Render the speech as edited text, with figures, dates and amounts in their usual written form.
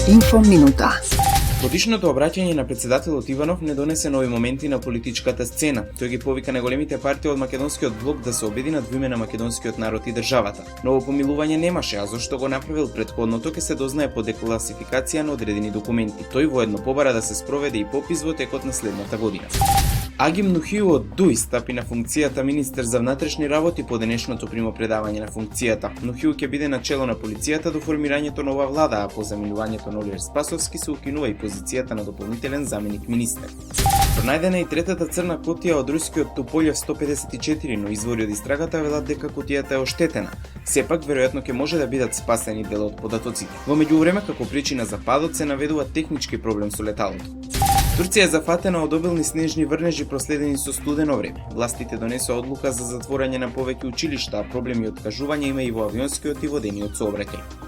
Инфоминута. Годишното обраќање на председателот Иванов не донесе нови моменти на политичката сцена. Тој ги повика на големите партии од македонскиот блок да се обединат во име на македонскиот народ и државата. Ново помилување немаше, а зошто го направил претходното ќе се дознае по декласификација на одредени документи. Тој воедно побара да се спроведе и попис во текот на следната година. Агим Нухиу од ДУИ стапи на функцијата министер за внатрешни работи по денешното примопредавање на функцијата. Нухиу ќе биде начело на полицијата до формирањето нова влада, а по заминувањето на Оливер Спасовски се укинува и позицијата на дополнителен заменик министер. Пронајдена и третата црна кутија од рускиот Туполев 154, но извори од истрагата велат дека кутијата е оштетена. Сепак веројатно ќе може да бидат спасени дел од податоците. Во меѓувреме како причина за падот се наведува технички проблем со леталото. Турција е зафатена од обилни снежни врнежи проследени со студено време. Властите донесоа одлука за затворање на повеќе училишта, а проблеми и откажување има и во авионскиот и водениот сообраќај.